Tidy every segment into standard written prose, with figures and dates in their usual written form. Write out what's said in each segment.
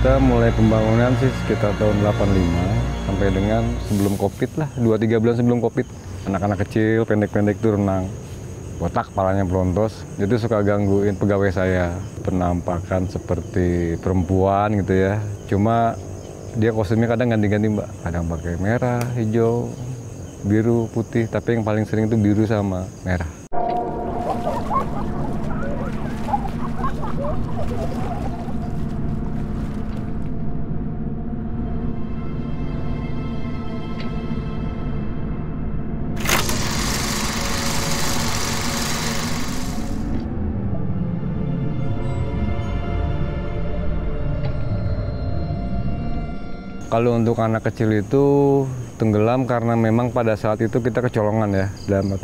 Kita mulai pembangunan sih sekitar tahun 85 sampai dengan sebelum Covid lah, 2-3 bulan sebelum Covid. Anak-anak kecil, pendek-pendek itu renang. Botak, kepalanya pelontos. Itu suka gangguin pegawai saya. Penampakan seperti perempuan gitu ya. Cuma dia kostumnya kadang ganti-ganti Mbak. Kadang pakai merah, hijau, biru, putih. Tapi yang paling sering itu biru sama merah. Kalau untuk anak kecil itu tenggelam karena memang pada saat itu kita kecolongan ya, dalam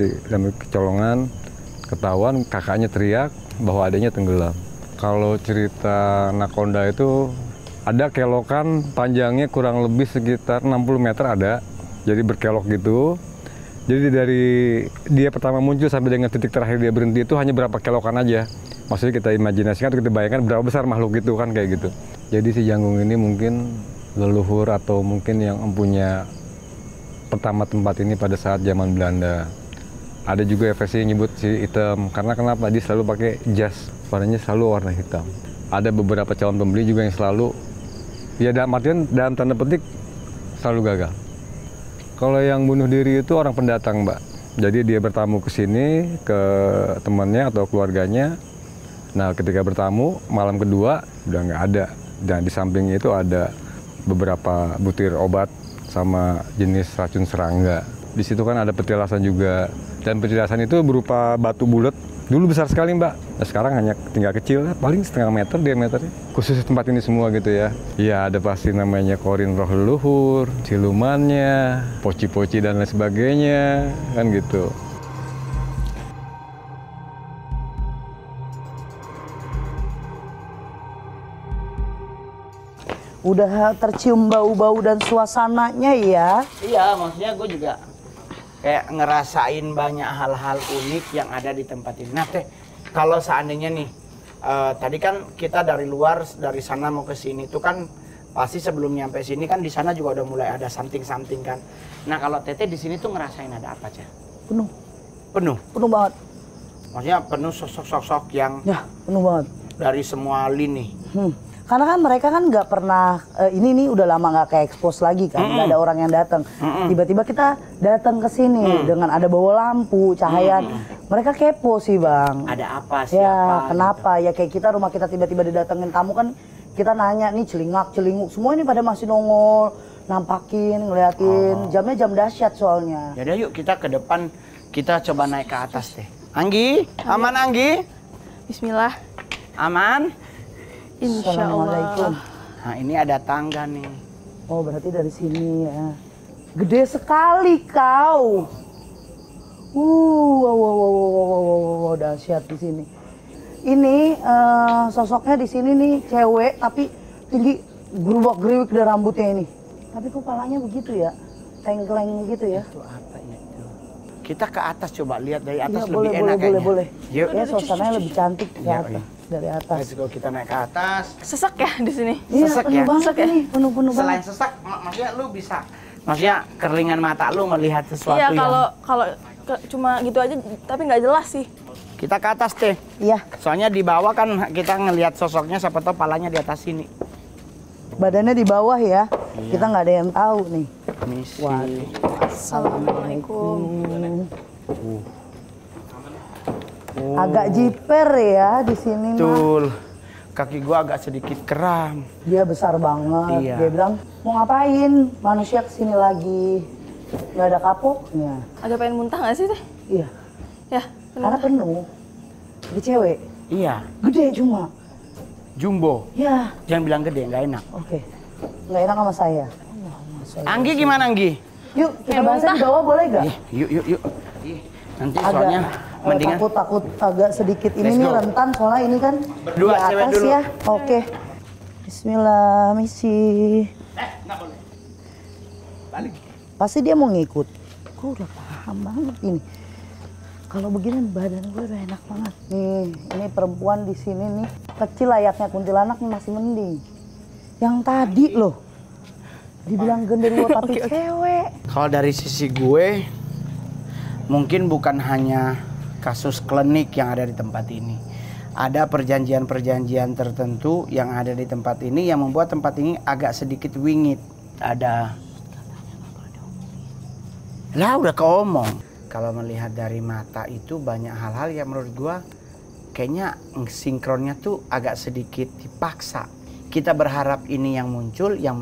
kecolongan ketahuan kakaknya teriak bahwa adanya tenggelam. Kalau cerita anaconda itu ada kelokan panjangnya kurang lebih sekitar 60 meter ada, jadi berkelok gitu. Jadi dari dia pertama muncul sampai dengan titik terakhir dia berhenti itu hanya berapa kelokan aja. Maksudnya kita imajinasikan, kita bayangkan berapa besar makhluk itu kan kayak gitu. Jadi si janggung ini mungkin leluhur atau mungkin yang mempunyai pertama tempat ini pada saat zaman Belanda. Ada juga versi yang nyebut si hitam, karena kenapa? Dia selalu pakai jas, warnanya selalu warna hitam. Ada beberapa calon pembeli juga yang selalu, ya dalam artian dalam tanda petik, selalu gagal. Kalau yang bunuh diri itu orang pendatang Mbak. Jadi dia bertamu ke sini, ke temannya atau keluarganya. Nah ketika bertamu, malam kedua udah nggak ada. Dan di sampingnya itu ada beberapa butir obat sama jenis racun serangga. Di situ kan ada petilasan juga, dan petilasan itu berupa batu bulat. Dulu besar sekali Mbak, nah, sekarang hanya tinggal kecil, paling setengah meter diameternya. Khusus tempat ini semua gitu ya. Ya ada pasti namanya korin roh leluhur, silumannya, poci-poci dan lain sebagainya, kan gitu. Udah tercium bau-bau dan suasananya ya. Iya, maksudnya gue juga kayak ngerasain banyak hal-hal unik yang ada di tempat ini. Nah Teh, kalau seandainya nih, tadi kan kita dari luar, dari sana mau ke sini itu kan pasti sebelum nyampe sini kan di sana juga udah mulai ada something kan. Nah kalau Teteh di sini tuh ngerasain ada apa aja? Penuh. Penuh? Penuh banget. Maksudnya penuh sosok-sosok yang... Ya, penuh banget. Dari semua lini. Karena kan mereka kan nggak pernah, ini nih udah lama nggak kayak expose lagi kan, nggak ada orang yang datang. Tiba-tiba kita datang ke sini dengan ada bawa lampu, cahaya. Mereka kepo sih Bang. Ada apa sih? Ya, kenapa? Gitu. Ya kayak kita rumah kita tiba-tiba didatengin tamu kan, kita nanya nih celingak-celinguk, semua ini pada masih nongol, nampakin, ngeliatin. Jamnya jam dahsyat soalnya. Yaudah yuk kita ke depan, kita coba naik ke atas deh. Anggi, aman Anggi? Bismillah. Aman? Insya Allah. Nah ini ada tangga nih. Oh berarti dari sini ya. Gede sekali kau. Wow, dahsyat di sini. Ini sosoknya di sini nih cewek tapi tinggi, gerubak geriwik dari rambutnya ini. Tapi kepalanya begitu ya, tengkleng gitu ya. Itu apa itu? Kita ke atas coba lihat dari atas Ya, lebih enak kayaknya. Boleh. Yuk. Ya suasananya lebih cantik Ya, dari atas. Let's go, kita naik ke atas. Sesek ya di sini. Iya, Sesek penuh ya? banget Sesek ya? ini, penuh Selain banget. sesak, maksudnya lu bisa, maksudnya keringan mata lu melihat sesuatu Iya, yang... kalau cuma gitu aja tapi nggak jelas sih. Kita ke atas deh. Iya, Soalnya di bawah kan kita ngelihat sosoknya, siapa tahu palanya di atas sini. badannya di bawah ya. Iya. Kita nggak ada yang tahu nih. Misi. Waduh. Assalamualaikum. Agak jiper ya di sini mah. Betul. Kaki gua agak sedikit kram. Dia besar banget. Iya. Dia bilang, mau ngapain? Manusia kesini lagi. Nggak ada kapoknya. Agak pengen muntah nggak sih teh? Iya. Ya. Karena penuh. Dia cewek. Iya. Gede cuma. Jumbo. Ya. Jangan bilang gede, nggak enak. Oke. Nggak enak sama saya. Anggi gimana Anggi? Yuk, kita bahasnya di bawah boleh gak? Yuk. Nanti soalnya mendingan takut agak sedikit ini Let's nih go. rentan soalnya ini kan Berdua, di cewek atas dulu. ya. Oke. Bismillah, misi. nggak boleh. Balik. Pasti dia mau ngikut. Gue udah paham banget ini. Kalau begini badan gue udah enak banget. Nih, ini perempuan di sini nih kecil layaknya kuntilanak nih masih mending. Yang tadi loh. Dibilang genderuwo tapi cewek. Kalau dari sisi gue, mungkin bukan hanya kasus klinik yang ada di tempat ini. Ada perjanjian-perjanjian tertentu yang ada di tempat ini yang membuat tempat ini agak sedikit wingit. Ada. Lah udah keomong. Kalau melihat dari mata itu banyak hal-hal yang menurut gue kayaknya sinkronnya tuh agak sedikit dipaksa. Kita berharap ini yang muncul yang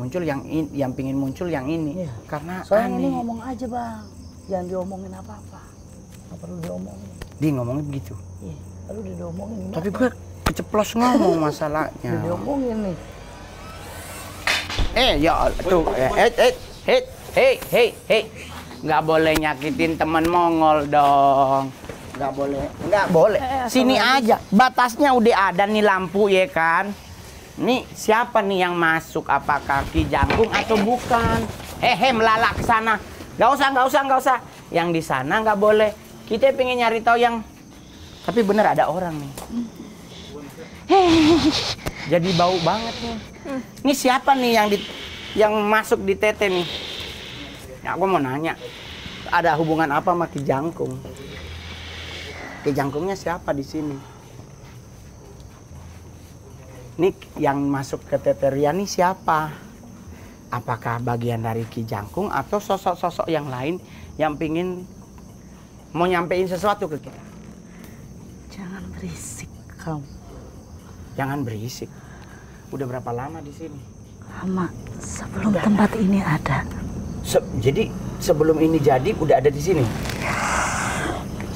pingin muncul yang ini. Iya. Karena Soalnya aneh. ini ngomong aja bang, jangan diomongin apa-apa. Gak perlu diomongin. Dia ngomongnya begitu. Iya, perlu diomongin. Tapi gue keceplos ngomong masalahnya. Udah diomongin nih. Ya tuh, hei, nggak boleh nyakitin teman Mongol dong. Nggak boleh. Sini aja. Batasnya udah ada nih lampu ya kan. Nih siapa nih yang masuk? Apakah Ki Jangkung atau bukan? Melalak ke sana. Nggak usah. Yang di sana nggak boleh. Kita pengen nyari tahu yang. Tapi bener ada orang nih. Jadi bau banget nih. Ini siapa nih yang masuk di tete nih? Ya, aku mau nanya. Ada hubungan apa sama Ki Jangkung? Ki Jangkungnya siapa di sini? Nih yang masuk ke tete Ria nih siapa? Apakah bagian dari Ki Jangkung atau sosok-sosok yang lain yang pingin mau nyampein sesuatu ke kita? Jangan berisik kamu. Jangan berisik. Udah berapa lama di sini? Lama sebelum tempat ini ada. Jadi sebelum ini jadi udah ada di sini.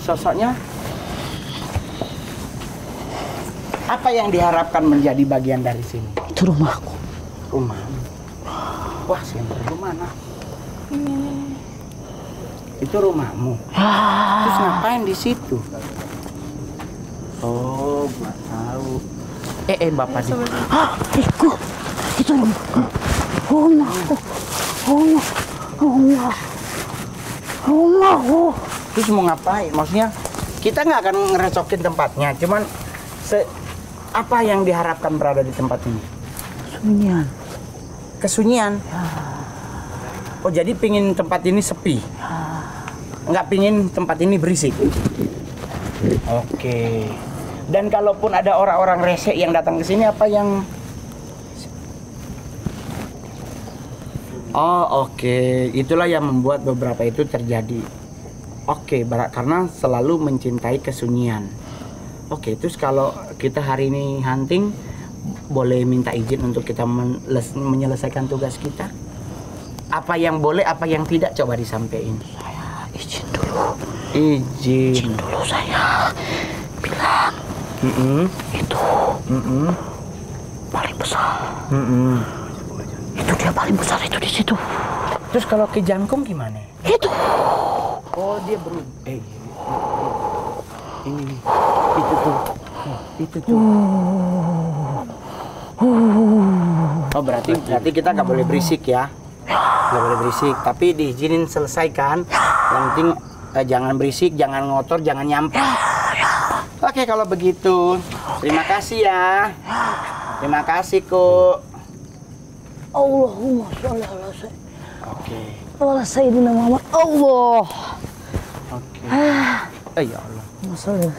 Sosoknya apa yang diharapkan menjadi bagian dari sini? Itu rumahku. Rumahmu. Wah, senter lu mana? Itu rumahmu. Terus ngapain di situ? Oh, gua tahu. Bapak di. Itu rumahku. Rumahku. Terus mau ngapain? Maksudnya kita nggak akan ngerecokin tempatnya, cuman apa yang diharapkan berada di tempat ini? Kesunyian. Oh, jadi pingin tempat ini sepi? Nggak pingin tempat ini berisik? Oke. Dan kalaupun ada orang-orang rese yang datang ke sini, apa yang... Oh, oke. Itulah yang membuat beberapa itu terjadi. Oke, karena selalu mencintai kesunyian. Oke, terus kalau kita hari ini hunting, boleh minta izin untuk kita menyelesaikan tugas kita? Apa yang boleh, apa yang tidak, coba disampaikan. Saya izin dulu. Izin dulu saya. Bilang. Itu. Paling besar. Itu dia paling besar itu di situ. Terus kalau Ki Jangkung gimana? Itu. Oh, dia ini nih. Itu tuh. Oh, berarti kita nggak boleh berisik ya? Nggak boleh berisik, tapi diizinin selesaikan. Yang penting jangan berisik, jangan ngotor, jangan nyampah. Oke, kalau begitu. Terima kasih ya. Terima kasih, Ko. Allahumma sholli ala sayyidina. Oke. Ala sayyidina Muhammad. Allah. Oke. Ya Allah. Masalah.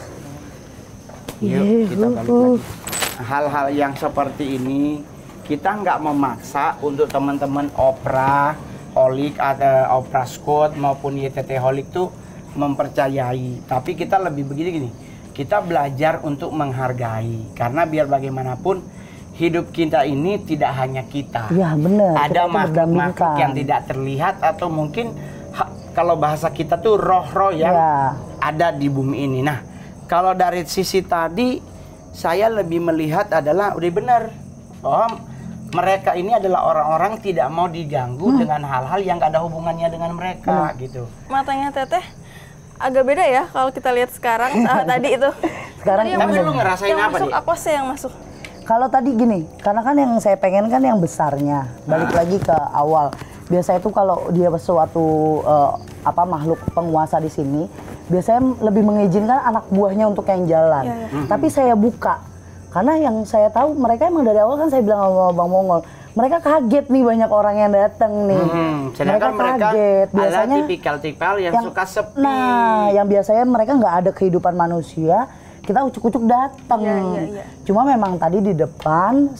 Yuk, kita balik lagi. Hal-hal yang seperti ini kita nggak memaksa untuk teman-teman Opera Holik atau Opera Squad maupun YTT Holik tuh mempercayai. Tapi kita lebih begini gini. Kita belajar untuk menghargai, karena biar bagaimanapun hidup kita ini tidak hanya kita. Iya benar. Ada makhluk-makhluk yang tidak terlihat atau mungkin kalau bahasa kita tuh roh-roh yang ada di bumi ini. Nah, kalau dari sisi tadi saya lebih melihat adalah udah benar bahwa mereka ini adalah orang-orang tidak mau diganggu dengan hal-hal yang gak ada hubungannya dengan mereka gitu. Matanya Teteh agak beda ya kalau kita lihat sekarang tadi itu. Sekarang tapi lu ngerasain yang apa masuk, nih? apa sih yang masuk? Kalau tadi gini, karena kan yang saya pengen kan yang besarnya. Balik lagi ke awal. Biasanya itu kalau dia suatu makhluk penguasa di sini, biasanya lebih mengizinkan anak buahnya untuk yang jalan. Tapi saya buka. Karena yang saya tahu mereka emang dari awal kan saya bilang sama Bang Mongol, mereka kaget nih banyak orang yang datang nih. Sedangkan mereka kaget. Biasanya tipikal-tipikal yang suka sepi. Nah, yang biasanya mereka nggak ada kehidupan manusia, kita ucuk-ucuk datang. Iya. Cuma memang tadi di depan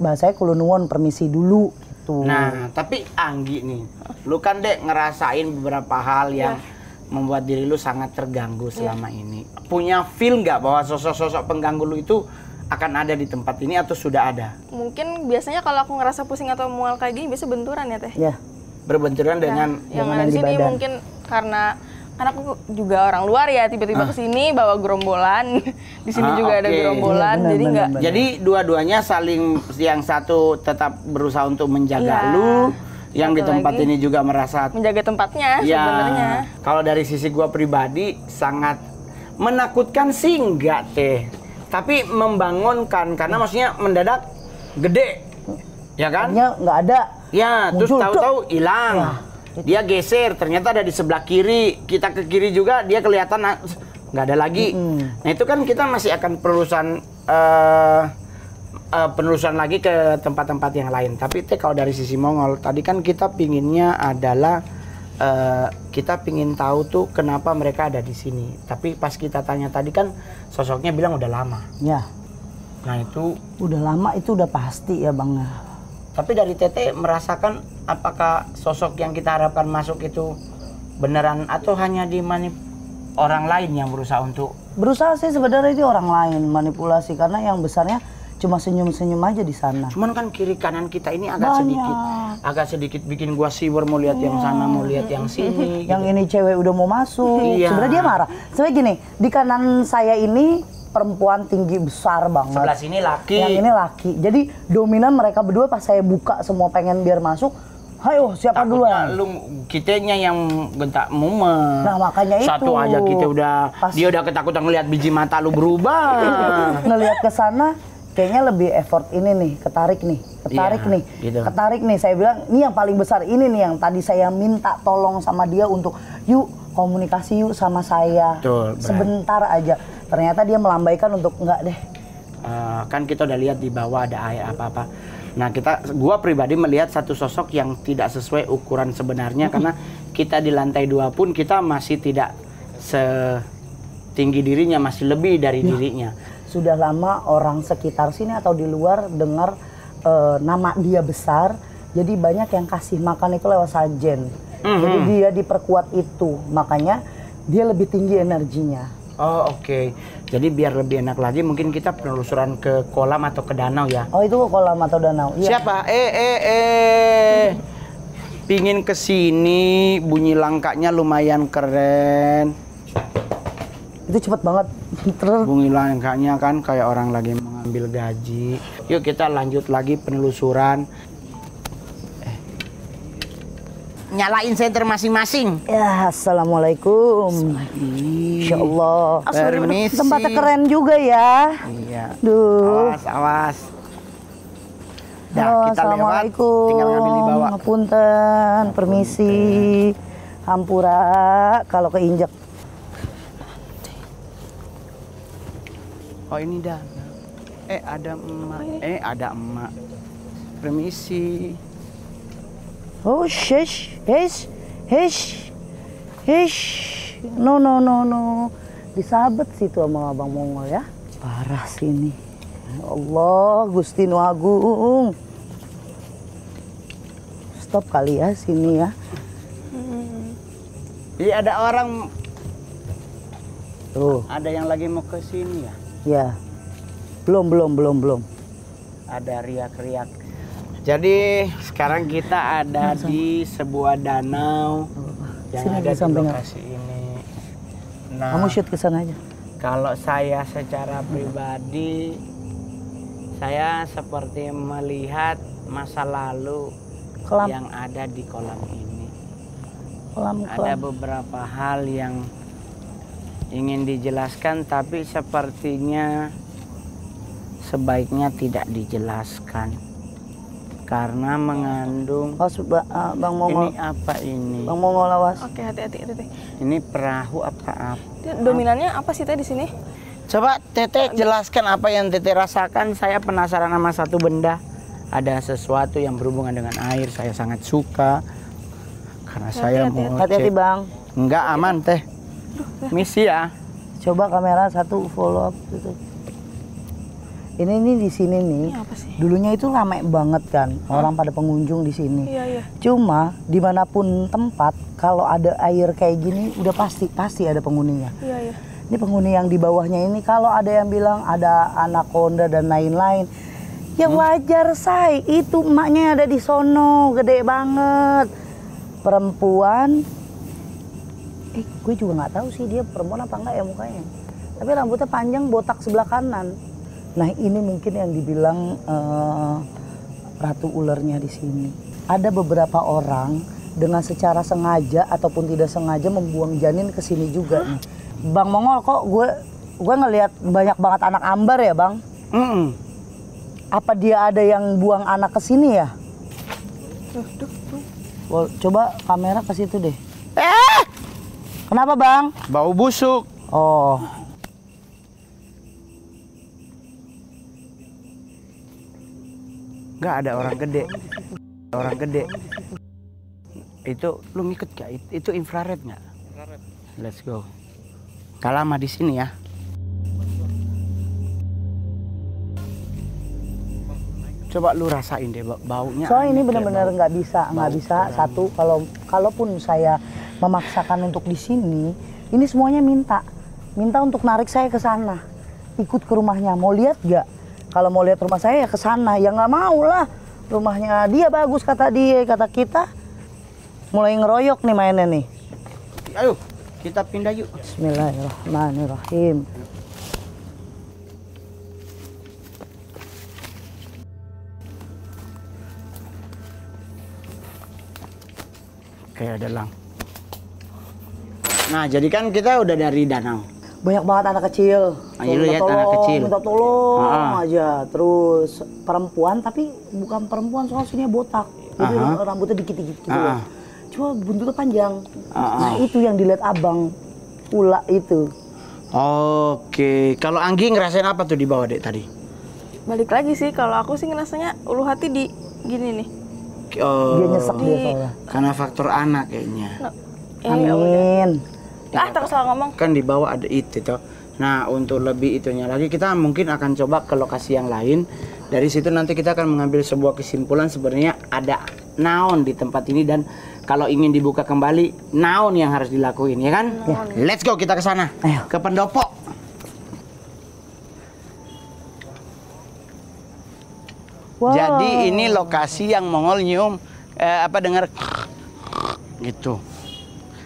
bahasanya kulo nuwun permisi dulu gitu. Nah, tapi Anggi nih, lu kan Dek ngerasain beberapa hal yang membuat diri lu sangat terganggu selama ini. Punya feel nggak bahwa sosok-sosok pengganggu lu itu akan ada di tempat ini atau sudah ada? Mungkin biasanya kalau aku ngerasa pusing atau mual kayak gini biasa benturan ya Teh. Ya. Berbenturan dengan yang dengan ada di di sini badan. mungkin karena aku juga orang luar ya, tiba-tiba kesini bawa gerombolan. Di sini juga ada oke. gerombolan, Iya, jadi nggak. Jadi dua-duanya saling, yang satu tetap berusaha untuk menjaga Iya. lu, yang di Satu tempat lagi ini juga merasa menjaga tempatnya ya. sebenarnya. Kalau dari sisi gua pribadi sangat menakutkan sih enggak Teh, tapi membangunkan karena maksudnya mendadak gede, ya kan? Artinya nggak ada. Ya, terus Muncul, tahu-tahu hilang. Dia geser, ternyata ada di sebelah kiri. Kita ke kiri juga, dia kelihatan nggak ada lagi. Nah itu kan kita masih akan penelusuran lagi ke tempat-tempat yang lain. Tapi Teh kalau dari sisi Mongol, tadi kan kita pinginnya adalah kita pingin tahu tuh kenapa mereka ada di sini. Tapi pas kita tanya tadi kan sosoknya bilang udah lama. Ya. Nah itu Udah lama itu udah pasti ya Bang. tapi dari Teteh merasakan apakah sosok yang kita harapkan masuk itu beneran atau hanya orang lain yang berusaha untuk Berusaha sih sebenarnya itu orang lain manipulasi karena yang besarnya cuma senyum-senyum aja di sana. cuman kan kiri kanan kita ini Banyak. agak sedikit bikin gua siwer mau lihat yang sana mau lihat yang sini Yang ini cewek udah mau masuk. Iya. Sebenarnya dia marah. Sebenarnya gini, di kanan saya ini perempuan tinggi besar banget. sebelah sini laki Yang ini laki. Jadi dominan mereka berdua pas saya buka semua pengen biar masuk. Hayo siapa takutnya duluan? lu kitanya yang gentak mumet. Nah, makanya itu. Satu aja kita dia udah ketakutan ngelihat biji mata lu berubah. Ngelihat ke sana kayaknya lebih effort ini nih, ketarik nih. Iya, gitu. Ketarik nih. Saya bilang ini yang paling besar ini nih yang tadi saya minta tolong sama dia untuk yuk komunikasi yuk sama saya. Betul, berat. Sebentar aja. Ternyata dia melambaikan untuk enggak deh. Kan kita udah lihat di bawah ada air apa-apa. Nah gua pribadi melihat satu sosok yang tidak sesuai ukuran sebenarnya karena kita di lantai 2 pun kita masih tidak setinggi dirinya, masih lebih dari dirinya. Sudah lama orang sekitar sini atau di luar dengar nama dia besar, jadi banyak yang kasih makan itu lewat sajen. Jadi dia diperkuat itu, makanya dia lebih tinggi energinya. Oh oke. Jadi biar lebih enak lagi mungkin kita penelusuran ke kolam atau ke danau ya. Oh itu kolam atau danau? Iya. Siapa? Pingin kesini, bunyi langkanya lumayan keren. Itu cepet banget. Terus Bunyi langkanya kan kayak orang lagi mengambil gaji. Yuk kita lanjut lagi penelusuran. Nyalain senter masing-masing. ya assalamualaikum. Insya Allah. Permisi. Tempatnya keren juga ya. Iya. Duh. Awas, awas. Halo, Kita lewat, assalamualaikum. tinggal ngambil di bawah. Ngapunten, permisi. Hampura kalau keinjak. Oh ini dah. Ada emak. Ada emak. Permisi. Oh, shish. No. Disabet situ sama Abang Mongol ya. Parah sini. Ya Allah, Gusti Nu Agung. Stop kali ya sini ya. Iya ada orang, Tuh, ada yang lagi mau ke sini ya. ya. Belum. Ada riak-riak. Jadi sekarang kita ada di sebuah danau yang Sini ada di di samping. lokasi ini. Nah, Kamu shoot ke sana aja. kalau saya secara pribadi, saya seperti melihat masa lalu Kelam. yang ada di kolam ini. Kelam. Ada beberapa hal yang ingin dijelaskan, tapi sepertinya sebaiknya tidak dijelaskan karena mengandung. Awas, Bang Mongol. Ini apa ini? Bang Mongol awas. Oke, hati-hati. Ini perahu apa? Dia dominannya apa sih Teh di sini? Coba Teteh jelaskan apa yang Teteh rasakan. Saya penasaran sama satu benda. ada sesuatu yang berhubungan dengan air. Saya sangat suka karena saya mau Hati-hati cek. Bang. Enggak, aman teh. Misi ya. Coba kamera satu follow up gitu. Ini nih di sini nih. Ini apa sih? Dulunya itu ramai banget kan orang pada pengunjung di sini. Iya, iya. Cuma dimanapun tempat kalau ada air kayak gini udah pasti ada penghuninya. Iya, iya. Ini penghuni yang di bawahnya ini kalau ada yang bilang ada anaconda dan lain-lain, ya wajar say. Itu emaknya ada di sono, gede banget. Perempuan. Gue juga nggak tahu sih dia perempuan apa enggak ya mukanya. Tapi rambutnya panjang, botak sebelah kanan. Nah ini mungkin yang dibilang ratu ulernya di sini. Ada beberapa orang dengan secara sengaja ataupun tidak sengaja membuang janin ke sini juga nih. Bang Mongol, kok gue ngelihat banyak banget anak ambar ya Bang? Apa dia ada yang buang anak ke sini ya? Coba kamera ke situ deh. Kenapa Bang? Bau busuk. Oh. Nggak ada orang gede. Orang gede. Itu lu ikut gak? Itu infrared nggak? Infrared. Let's go. Gak lama di sini ya. Coba lu rasain deh baunya. Soalnya ini aneh, benar-benar kayak nggak bisa satu kalaupun saya memaksakan untuk di sini, ini semuanya minta untuk narik saya ke sana, ikut ke rumahnya. Mau lihat gak? Kalau mau lihat rumah saya ya ke sana, ya nggak mau lah. Rumahnya dia bagus kata dia, kata kita. Mulai ngeroyok nih mainnya nih. Ayo, kita pindah yuk. Bismillahirrahmanirrahim. Kayak ada lang. Nah, jadi kan kita udah dari danau. Banyak banget anak kecil. Ayo lu lihat anak kecil. Minta tolong aja. Terus perempuan, tapi bukan perempuan soal sini botak. Jadi rambutnya dikit-dikit gitu loh. Cuma buntutnya panjang. Nah itu yang dilihat abang. Ula itu. Oke. Kalau Anggi ngerasain apa tuh di bawah dek tadi? Balik lagi sih, kalau aku sih ngerasanya ulu hati di gini nih. Dia nyesek dia soalnya. Karena faktor anak kayaknya. Amin. Terus salah ngomong. Kan di bawah ada itu toh. Nah, untuk lebih itunya lagi kita mungkin akan coba ke lokasi yang lain. Dari situ nanti kita akan mengambil sebuah kesimpulan sebenarnya ada naon di tempat ini dan kalau ingin dibuka kembali naon yang harus dilakuin ya kan? Ya. Let's go kita ke sana. Ayo. Ke pendopo. Wow. Jadi ini lokasi yang Mongol nyium dengar gitu.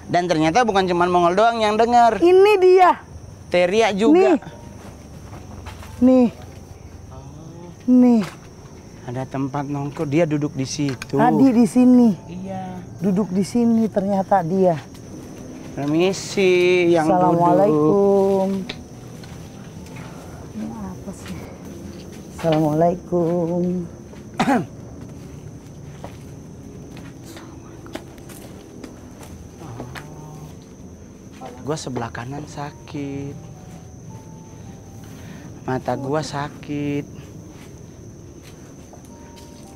Dan ternyata bukan cuma Mongol doang yang dengar. Ini dia. Teriak juga. Nih. Ada tempat nongkrong, dia duduk di situ. Tadi di sini. Iya. Duduk di sini ternyata dia. Permisi yang duduk. Assalamualaikum. Ini apa sih? Assalamualaikum. Gua sebelah kanan sakit. Mata gua sakit.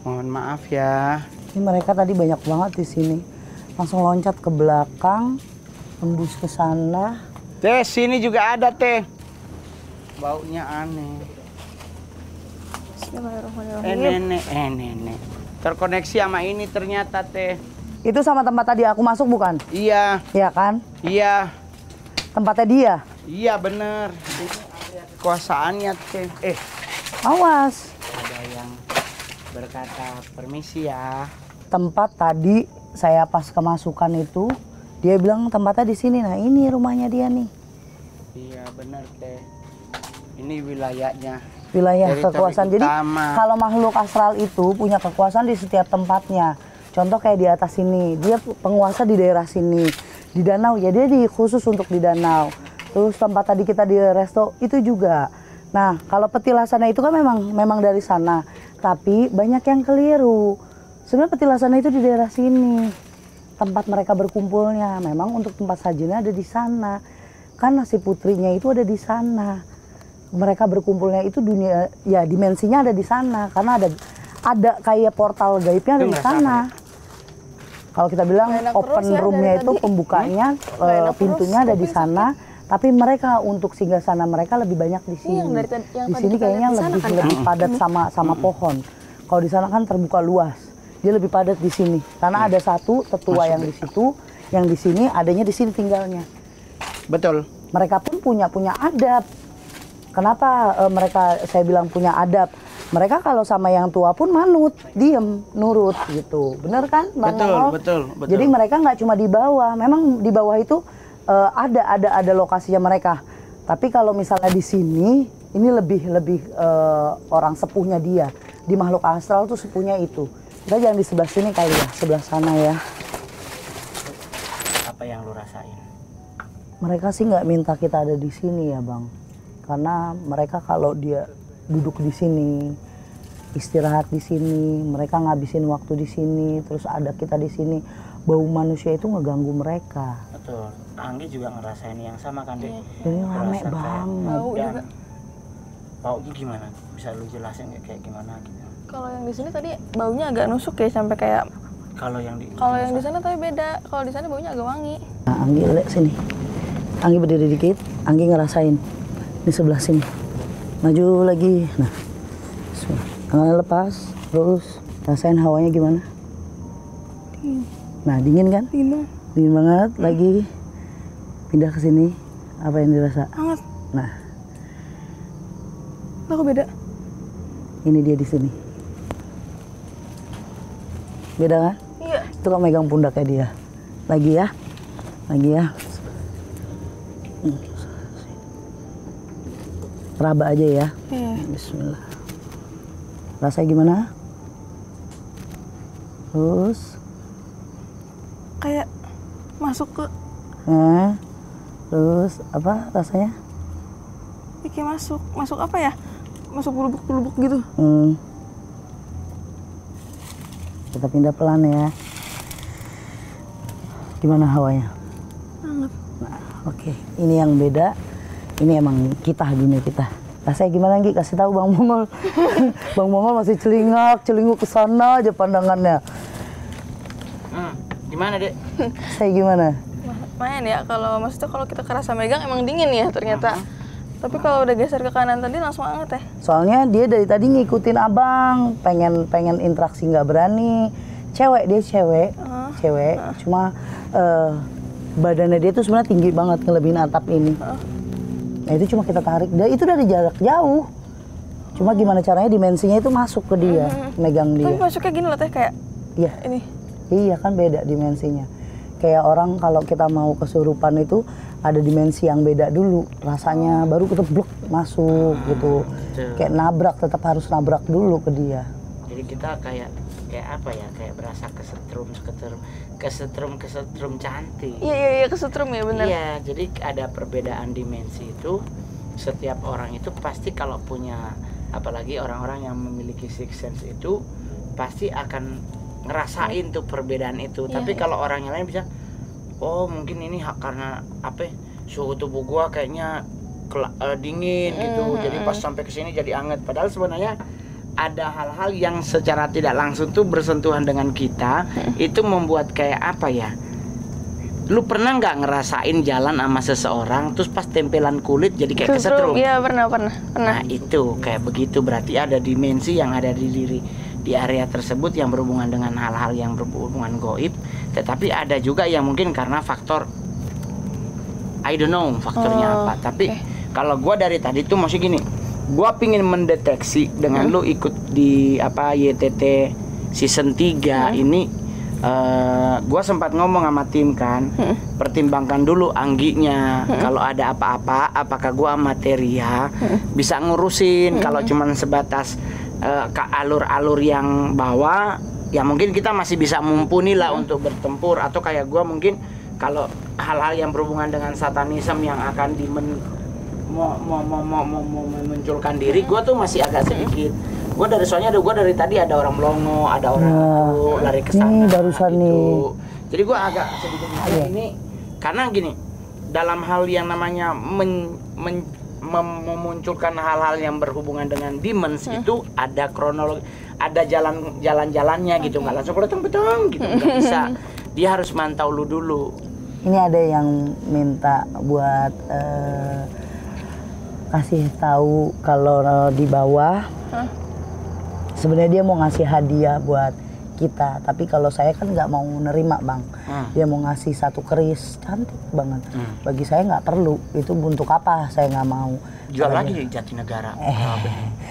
Mohon maaf ya. Ini mereka tadi banyak banget di sini. Langsung loncat ke belakang, tembus ke sana. Teh, sini juga ada teh. Baunya aneh. Bismillahirrahmanirrahim. Nenek. Terkoneksi sama ini ternyata teh. Itu sama tempat tadi aku masuk bukan? Iya. Iya kan? Iya. Tempatnya dia. Iya bener. Ini area kekuasaannya teh. Awas. Ada yang berkata permisi ya. Tempat tadi saya pas kemasukan itu, dia bilang tempatnya di sini. Nah ini rumahnya dia nih. Iya bener teh. Ini wilayahnya. Wilayah Teritori kekuasaan. Jadi utama. kalau makhluk astral itu punya kekuasaan di setiap tempatnya. Contoh kayak di atas sini, dia penguasa di daerah sini. Di danau ya dia khusus untuk di danau. Terus tempat tadi kita di resto itu juga. Nah kalau petilasannya itu kan memang dari sana. Tapi banyak yang keliru. Sebenarnya petilasannya itu di daerah sini. Tempat mereka berkumpulnya. Memang untuk tempat sajinya ada di sana. Kan nasi putrinya itu ada di sana. Mereka berkumpulnya itu dunia, ya dimensinya ada di sana. Karena ada kayak portal gaibnya Itu dari ngerasa sana. Kalau kita bilang Nggak enak open terus ya roomnya dari itu tadi. pembukanya, Nggak enak pintunya terus, ada di kuping sana. Tapi mereka untuk singgah sana mereka lebih banyak di sini. yang dari tadi- yang Di tadi sini kita kayaknya lihat di sana lebih kan, lebih padat sama pohon. Kalau di sana kan terbuka luas. Dia lebih padat di sini karena ada satu tetua yang di situ, yang di sini adanya di sini tinggalnya. Betul. Mereka pun punya adab. Kenapa mereka saya bilang punya adab? Mereka kalau sama yang tua pun manut, diem, nurut gitu. Bener kan, Bang Betul, Mongol? betul. Jadi mereka nggak cuma di bawah. Memang di bawah itu ada lokasinya mereka. Tapi kalau misalnya di sini, ini lebih orang sepuhnya dia. Di makhluk astral tuh sepuhnya itu. Kita jangan di sebelah sini kali ya, sebelah sana ya. Apa yang lu rasain? Mereka sih nggak minta kita ada di sini ya Bang. Karena mereka kalau dia duduk di sini, istirahat di sini, mereka ngabisin waktu di sini, terus ada kita di sini, bau manusia itu ngeganggu mereka. Betul. Anggi juga ngerasain yang sama kan, Dek? Ini rame Ngerasa kayak banget. Bau dan juga. baunya gimana? Bisa lu jelasin nggak kayak gimana gitu? Kalau yang di sini tadi baunya agak nusuk ya sampai kayak Kalau yang di sana tapi beda. Kalau di sana baunya agak wangi. Nah, Anggi lihat sini. Anggi berdiri dikit, Anggi ngerasain. Di sebelah sini. Maju lagi. Nah. Tangannya lepas, terus rasain hawanya gimana? Dingin. Nah, dingin kan? Dingin. Dingin banget. Lagi pindah ke sini. Apa yang dirasa? Hangat. Nah, Kok beda? ini dia di sini. Beda kan? Iya. Itu kan megang pundaknya dia. Lagi ya. Lagi ya. Raba aja ya. Iya. Bismillah. Rasanya gimana? Terus. Kayak masuk ke Terus apa rasanya? kayak masuk apa ya? Masuk bulubuk gitu. Kita pindah pelan ya. Gimana hawanya? Hangat. Nah, oke. Ini yang beda. Ini emang kita, dunia kita. Rasanya gimana, Gi? Kasih tahu Bang Mongol. Bang Mongol masih celinguk ke sana aja pandangannya. Gimana, Dek? Saya gimana? Lumayan ya, maksudnya kalau kita kerasa megang emang dingin ya ternyata. Tapi kalau udah geser ke kanan tadi langsung hangat ya. Soalnya dia dari tadi ngikutin abang, pengen interaksi nggak berani. Cewek, dia cewek. Cuma badannya dia tuh sebenarnya tinggi banget ngelebihin atap ini. Nah itu cuma kita tarik. Itu dari jarak jauh. Cuma gimana caranya dimensinya itu masuk ke dia, megang Tapi dia. masuknya gini loh teh kayak Iya. ini. Iya kan beda dimensinya. Kayak orang kalau kita mau kesurupan itu ada dimensi yang beda dulu rasanya, baru keteblek masuk gitu. Kayak nabrak, tetap harus nabrak dulu ke dia. Jadi kita kayak apa ya? Kayak berasa kesetrum cantik. Iya kesetrum ya benar. Iya, jadi ada perbedaan dimensi itu. Setiap orang itu pasti kalau punya, apalagi orang-orang yang memiliki sixth sense itu pasti akan ngerasain tuh perbedaan itu. Tapi kalau orang yang lain bisa, oh mungkin ini karena apa? Suhu tubuh gua kayaknya dingin gitu. Jadi pas sampai ke sini jadi anget. Padahal sebenarnya ada hal-hal yang secara tidak langsung tuh bersentuhan dengan kita, itu membuat kayak apa ya? Lu pernah nggak ngerasain jalan sama seseorang terus pas tempelan kulit jadi kayak kesetrum? Iya pernah. Nah itu kayak begitu, berarti ada dimensi yang ada di diri di area tersebut yang berhubungan dengan hal-hal yang berhubungan goib. Tetapi ada juga yang mungkin karena faktor I don't know faktornya apa. Tapi kalau gua dari tadi tuh masih gini, gua pingin mendeteksi dengan lu ikut di apa YTT season 3 ini. Gue sempat ngomong sama tim kan, pertimbangkan dulu Angginya, kalau ada apa-apa, apakah gue sama Teria bisa ngurusin. Kalau cuman sebatas ke alur-alur yang bawah, ya mungkin kita masih bisa mumpuni lah untuk bertempur. Atau kayak gue mungkin kalau hal-hal yang berhubungan dengan satanisme yang akan memunculkan diri, gue tuh masih agak sedikit. Gue dari tadi ada orang melongo, ada orang itu lari ke sana. Nih barusan gitu. nih. Jadi gue agak sedikit ini karena gini, dalam hal yang namanya memunculkan hal-hal yang berhubungan dengan demons itu ada kronologi, ada jalan-jalannya gitu, nggak langsung beteng-beteng gitu, nggak bisa. Dia harus mantau lu dulu. Ini ada yang minta buat kasih tahu kalau di bawah sebenarnya dia mau ngasih hadiah buat kita, tapi kalau saya kan nggak mau nerima bang. Dia mau ngasih satu keris cantik banget. Bagi saya nggak perlu, itu untuk apa? Saya nggak mau. Jual lagi di Jatinegara.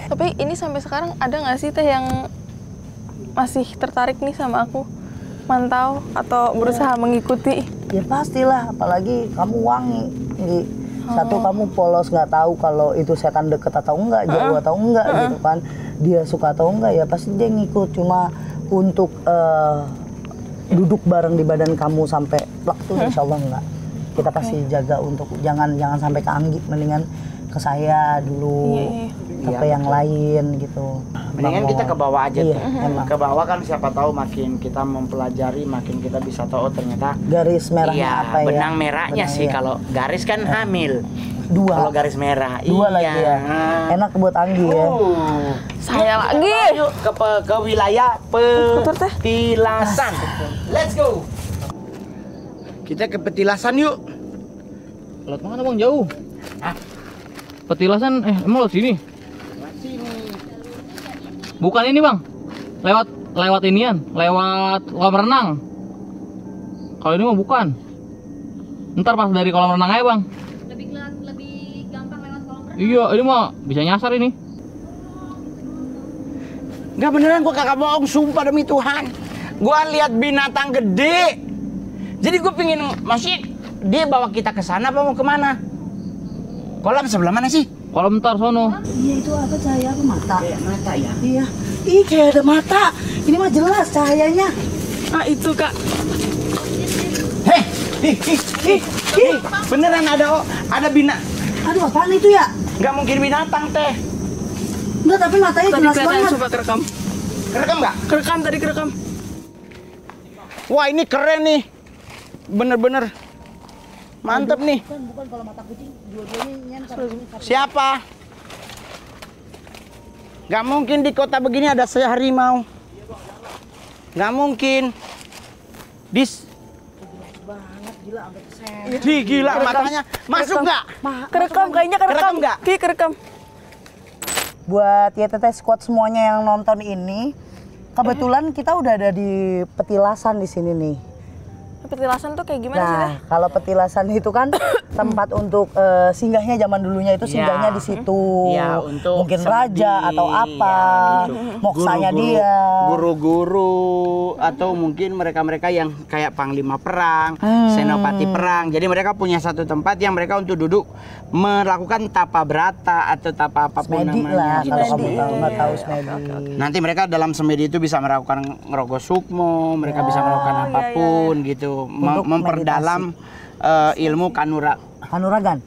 Tapi ini sampai sekarang ada nggak sih teh yang masih tertarik nih sama aku, mantau atau berusaha mengikuti? Ya pastilah, apalagi kamu wangi. Jadi, satu kamu polos, nggak tahu kalau itu setan deket atau enggak, jauh atau enggak gitu kan. Dia suka atau enggak ya pasti dia ngikut. Cuma untuk duduk bareng di badan kamu sampai plak tuh insya Allah enggak. Kita pasti jaga untuk jangan sampai ke Anggi, mendingan ke saya dulu, ke yang lain gitu. Mendingan kita ke bawah aja tuh. Emang. Ke bawah kan siapa tahu makin kita mempelajari, makin kita bisa tahu ternyata Garis merahnya apa ya? Benang merahnya Benang, sih iya. Kalau garis kan hamil. 2. Kalau garis merah, Dua lagi ya. Enak buat Anggi ya. Saya lagi. Yuk ke wilayah Petilasan. Let's go. Kita ke Petilasan yuk. Lewat mana bang? Jauh. Petilasan, emang lewat sini? Bukan ini bang. Lewat inian, lewat kolam renang. Kalau ini mah bukan. Ntar pas dari kolam renang aja bang. Lebih gampang lewat kolam renang. Iya, ini mah bisa nyasar ini. Enggak beneran, gua kagak bohong, sumpah demi Tuhan. Gua lihat binatang gede. Jadi gua pingin, masih dia bawa kita ke sana apa mau kemana? Kolam sebelah mana sih? Kolam ntar sono. Iya itu apa cahaya apa mata? Kayak mata ya. Iya. Ih kayak ada mata. Ini mah jelas cahayanya. Ah itu kak. Beneran ada Aduh apaan itu ya? Nggak mungkin binatang teh. Enggak tapi matanya Tadi jelas kelihatan, banget. coba kerekam. Kerekam nggak? Kerekam tadi kerekam. Wah ini keren nih. Bener-bener. Mantep nih. Bukan kalau mata kucing dua-duanya nyenter. Siapa? Nggak mungkin di kota begini ada harimau. Nggak mungkin. Gila matanya. Masuk nggak? Kerekam kayaknya kerekam. Kerekam nggak? Ki kerekam. Buat YTT Squad semuanya yang nonton ini, kebetulan kita udah ada di Petilasan di sini nih. Petilasan tuh kayak gimana sih teh? Nah, kalau Petilasan itu kan tempat untuk singgahnya zaman dulunya itu singgahnya di situ. Ya, untuk mungkin sama raja atau apa, gitu. moksanya Guru-guru- dia. Guru-guru atau mungkin mereka-mereka yang kayak panglima perang, senopati perang. Jadi mereka punya satu tempat yang mereka untuk duduk melakukan tapa berata atau tapa apapun Smedi namanya. lah kalau kamu Smedi. tahu nggak tahu Smedi. Nanti mereka dalam semedi itu bisa melakukan ngerogoh sukmo, mereka bisa melakukan apapun gitu, Untuk memperdalam ilmu Kanuragan.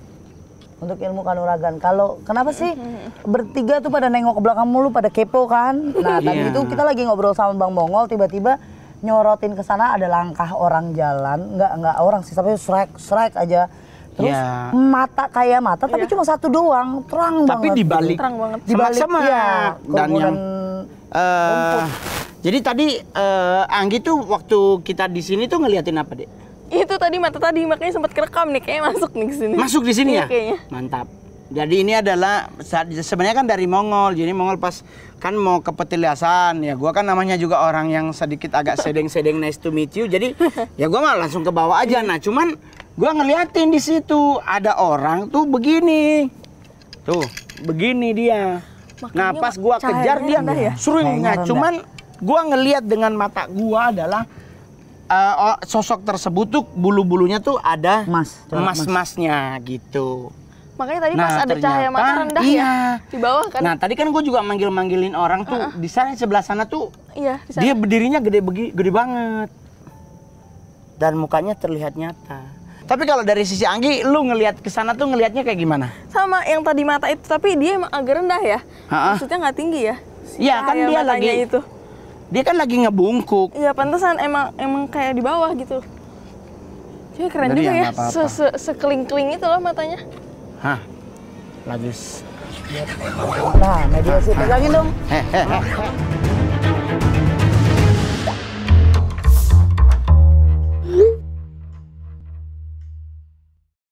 Untuk ilmu kanuragan. Kalau kenapa sih bertiga tuh pada nengok ke belakang mulu, pada kepo kan? Nah tadi Iya. itu kita lagi ngobrol sama Bang Mongol, tiba-tiba nyorotin ke sana ada langkah orang jalan, nggak orang sih, tapi strike aja. Terus Iya. mata kayak mata, tapi cuma satu doang, terang Tapi banget. di balik Terang banget. Di balik, semak-semak. iya, Dan yang kerumunan jadi tadi Anggi tuh waktu kita di sini tuh ngeliatin apa, Dek? Itu tadi mata tadi makanya sempat kerekam nih, kayaknya masuk nih ke sini. Masuk di sini Iya, ya? kayaknya. Mantap. Jadi ini adalah sebenarnya kan dari Mongol. Jadi Mongol pas kan mau ke Petilasan, ya gua kan namanya juga orang yang sedikit agak sedeng-sedeng nice to meet you. Jadi ya gua mah langsung ke bawah aja. Nah, cuman gua ngeliatin di situ ada orang tuh begini. Tuh, begini dia. Nah, Makanya pas gua kejar cahayanya dia rendah ya? sering. Nah, Cahayanya cuman gua ngeliat dengan mata gua adalah sosok tersebut tuh bulu-bulunya tuh ada Emas, corak emas-emasnya gitu. Makanya tadi Nah, pas ada cahaya ternyata, mata rendah iya. ya di bawah kan. Nah, tadi kan gue juga manggil-manggilin orang tuh di sana sebelah sana tuh Iya, di sana. dia berdirinya gede banget. Dan mukanya terlihat nyata. Tapi kalau dari sisi Anggi, lu ngelihat ke sana tuh ngelihatnya kayak gimana? Sama yang tadi mata itu, tapi dia emang agak rendah ya. Ha-ha. Maksudnya nggak tinggi ya. Si Iya, kan cahaya dia matanya lagi itu. Dia kan lagi ngebungkuk. Iya, pantesan emang kayak di bawah gitu. Cuma keren Jadi juga ya ya. nggak apa-apa. Sekeling-keling itu loh matanya. Hah. Lagi Nah, media sih pegangin dong. hehehe.